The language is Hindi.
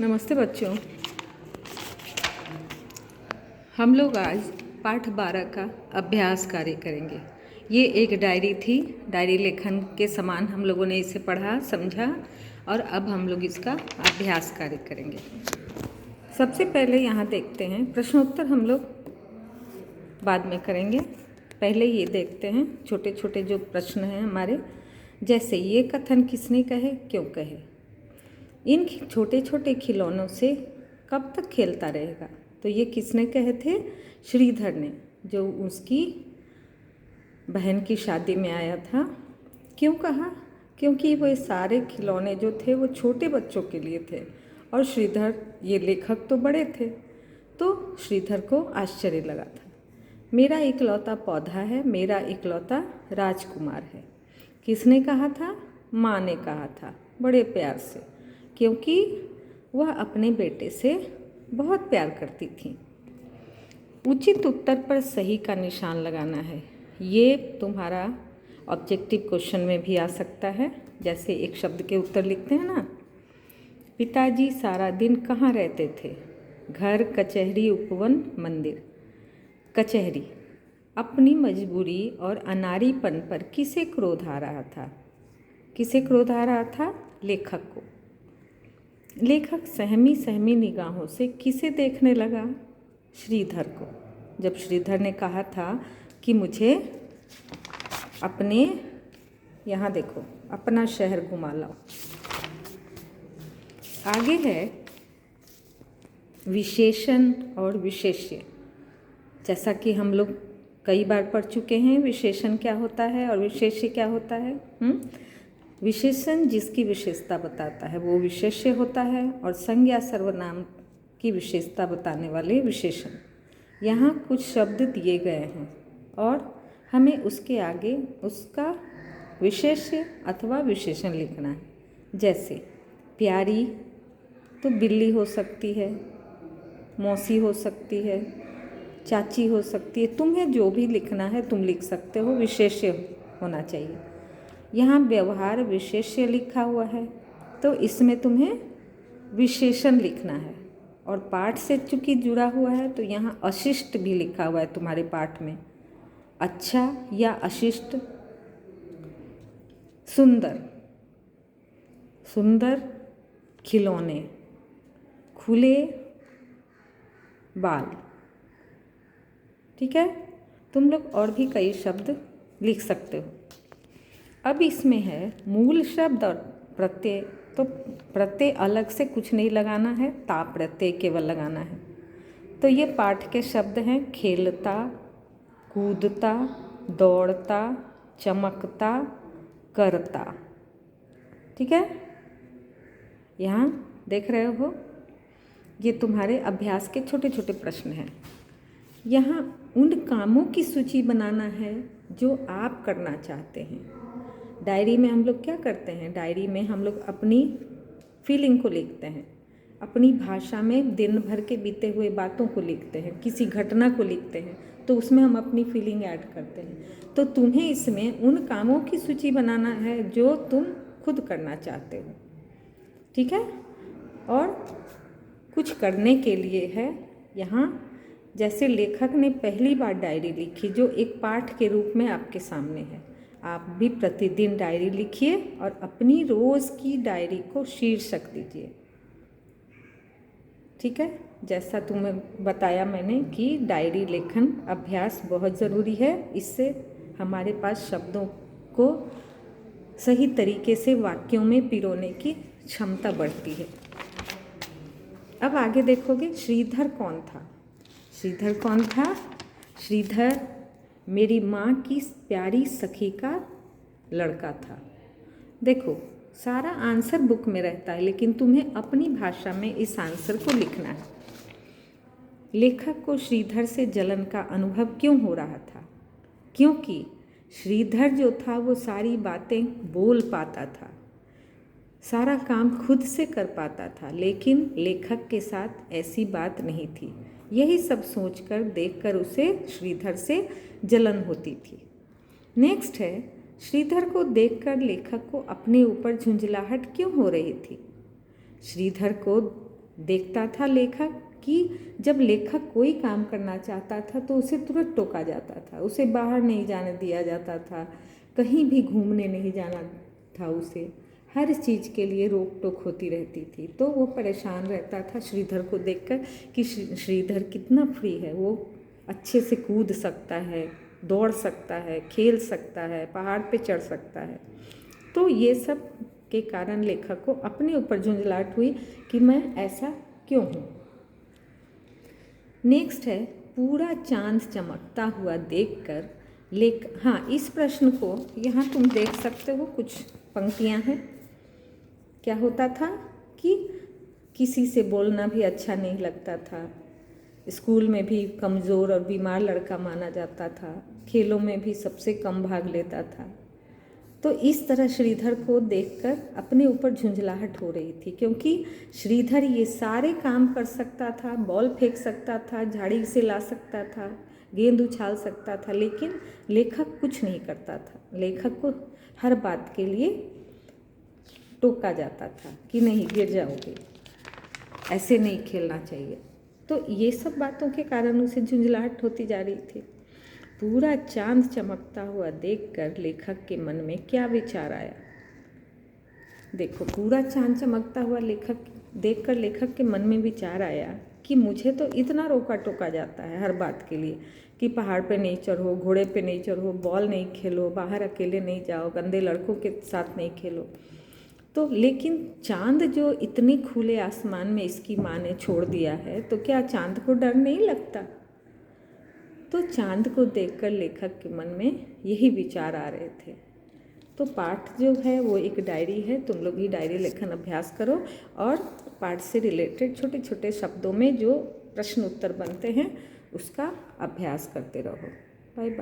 नमस्ते बच्चों। हम लोग आज पाठ 12 का अभ्यास कार्य करेंगे। ये एक डायरी थी। डायरी लेखन के समान हम लोगों ने इसे पढ़ा, समझा और अब हम लोग इसका अभ्यास कार्य करेंगे। सबसे पहले यहाँ देखते हैं, प्रश्नोत्तर हम लोग बाद में करेंगे। पहले ये देखते हैं छोटे छोटे जो प्रश्न हैं हमारे, जैसे ये कथन किसने कहे, क्यों कहे। इन छोटे छोटे खिलौनों से कब तक खेलता रहेगा। तो ये किसने कहे थे? श्रीधर ने, जो उसकी बहन की शादी में आया था। क्यों कहा? क्योंकि वो सारे खिलौने जो थे वो छोटे बच्चों के लिए थे और श्रीधर, ये लेखक तो बड़े थे, तो श्रीधर को आश्चर्य लगा था। मेरा इकलौता पौधा है, मेरा इकलौता राजकुमार है। किसने कहा था? माँ ने कहा था, बड़े प्यार से, क्योंकि वह अपने बेटे से बहुत प्यार करती थी। उचित उत्तर पर सही का निशान लगाना है। ये तुम्हारा ऑब्जेक्टिव क्वेश्चन में भी आ सकता है। जैसे एक शब्द के उत्तर लिखते हैं ना, पिताजी सारा दिन कहाँ रहते थे? घर, कचहरी, उपवन, मंदिर। कचहरी। अपनी मजबूरी और अनारीपन पर किसे क्रोध आ रहा था? किसे क्रोध आ रहा था? लेखक को। लेखक सहमी सहमी निगाहों से किसे देखने लगा? श्रीधर को। जब श्रीधर ने कहा था कि मुझे अपने, यहाँ देखो, अपना शहर घुमा लाओ। आगे है विशेषण और विशेष्य। जैसा कि हम लोग कई बार पढ़ चुके हैं, विशेषण क्या होता है और विशेष्य क्या होता है। विशेषण जिसकी विशेषता बताता है वो विशेष्य होता है, और संज्ञा सर्वनाम की विशेषता बताने वाले विशेषण। यहाँ कुछ शब्द दिए गए हैं और हमें उसके आगे उसका विशेष्य अथवा विशेषण लिखना है। जैसे प्यारी तो बिल्ली हो सकती है, मौसी हो सकती है, चाची हो सकती है। तुम्हें जो भी लिखना है तुम लिख सकते हो, विशेष्य होना चाहिए। यहाँ व्यवहार विशेष्य लिखा हुआ है तो इसमें तुम्हें विशेषण लिखना है, और पाठ से चूंकि जुड़ा हुआ है तो यहाँ अशिष्ट भी लिखा हुआ है तुम्हारे पाठ में। अच्छा या अशिष्ट। सुंदर, सुंदर खिलौने, खुले बाल। ठीक है, तुम लोग और भी कई शब्द लिख सकते हो। अब इसमें है मूल शब्द और प्रत्यय। तो प्रत्यय अलग से कुछ नहीं लगाना है, ता प्रत्यय केवल लगाना है। तो ये पाठ के शब्द हैं खेलता, कूदता, दौड़ता, चमकता, करता। ठीक है, यहाँ देख रहे हो, ये तुम्हारे अभ्यास के छोटे छोटे प्रश्न हैं। यहाँ उन कामों की सूची बनाना है जो आप करना चाहते हैं। डायरी में हम लोग क्या करते हैं? डायरी में हम लोग अपनी फीलिंग को लिखते हैं, अपनी भाषा में दिन भर के बीते हुए बातों को लिखते हैं, किसी घटना को लिखते हैं, तो उसमें हम अपनी फीलिंग ऐड करते हैं। तो तुम्हें इसमें उन कामों की सूची बनाना है जो तुम खुद करना चाहते हो। ठीक है, और कुछ करने के लिए है यहाँ। जैसे लेखक ने पहली बार डायरी लिखी, जो एक पाठ के रूप में आपके सामने है। आप भी प्रतिदिन डायरी लिखिए और अपनी रोज़ की डायरी को शीर्षक दीजिए। ठीक है, जैसा तुम्हें बताया मैंने कि डायरी लेखन अभ्यास बहुत ज़रूरी है। इससे हमारे पास शब्दों को सही तरीके से वाक्यों में पिरोने की क्षमता बढ़ती है। अब आगे देखोगे, श्रीधर कौन था? श्रीधर कौन था? श्रीधर मेरी माँ की प्यारी सखी का लड़का था। देखो, सारा आंसर बुक में रहता है, लेकिन तुम्हें अपनी भाषा में इस आंसर को लिखना है। लेखक को श्रीधर से जलन का अनुभव क्यों हो रहा था? क्योंकि श्रीधर जो था वो सारी बातें बोल पाता था, सारा काम खुद से कर पाता था, लेकिन लेखक के साथ ऐसी बात नहीं थी। यही सब सोचकर, देखकर उसे श्रीधर से जलन होती थी। नेक्स्ट है, श्रीधर को देखकर लेखक को अपने ऊपर झुंझलाहट क्यों हो रही थी? श्रीधर को देखता था लेखक कि जब लेखक कोई काम करना चाहता था तो उसे तुरंत टोका जाता था, उसे बाहर नहीं जाने दिया जाता था, कहीं भी घूमने नहीं जाना था, उसे हर चीज़ के लिए रोक टोक होती रहती थी। तो वो परेशान रहता था श्रीधर को देखकर कि श्रीधर कितना फ्री है, वो अच्छे से कूद सकता है, दौड़ सकता है, खेल सकता है, पहाड़ पे चढ़ सकता है। तो ये सब के कारण लेखक को अपने ऊपर झुंझलाहट हुई कि मैं ऐसा क्यों हूँ। नेक्स्ट है, पूरा चांद चमकता हुआ देखकर हाँ, इस प्रश्न को यहाँ तुम देख सकते हो, कुछ पंक्तियाँ हैं। क्या होता था कि किसी से बोलना भी अच्छा नहीं लगता था, स्कूल में भी कमज़ोर और बीमार लड़का माना जाता था, खेलों में भी सबसे कम भाग लेता था। तो इस तरह श्रीधर को देखकर अपने ऊपर झुंझलाहट हो रही थी, क्योंकि श्रीधर ये सारे काम कर सकता था, बॉल फेंक सकता था, झाड़ी से ला सकता था, गेंद उछाल सकता था, लेकिन लेखक कुछ नहीं करता था। लेखक को हर बात के लिए टोका जाता था कि नहीं, गिर जाओगे, ऐसे नहीं खेलना चाहिए। तो ये सब बातों के कारण उसे झुंझलाहट होती जा रही थी। पूरा चांद चमकता हुआ देखकर लेखक के मन में क्या विचार आया। देखो, पूरा चांद चमकता हुआ देखकर लेखक के मन में विचार आया कि मुझे तो इतना रोका टोका जाता है हर बात के लिए कि पहाड़ पे नहीं चढ़ो, घोड़े पे नहीं चढ़ो, बॉल नहीं खेलो, बाहर अकेले नहीं जाओ, गंदे लड़कों के साथ नहीं खेलो। तो लेकिन चांद जो इतनी खुले आसमान में इसकी माँ ने छोड़ दिया है, तो क्या चांद को डर नहीं लगता? तो चांद को देखकर लेखक के मन में यही विचार आ रहे थे। तो पाठ जो है वो एक डायरी है, तुम लोग भी डायरी लेखन अभ्यास करो और पाठ से रिलेटेड छोटे छोटे शब्दों में जो प्रश्न उत्तर बनते हैं उसका अभ्यास करते रहो। Bye bye.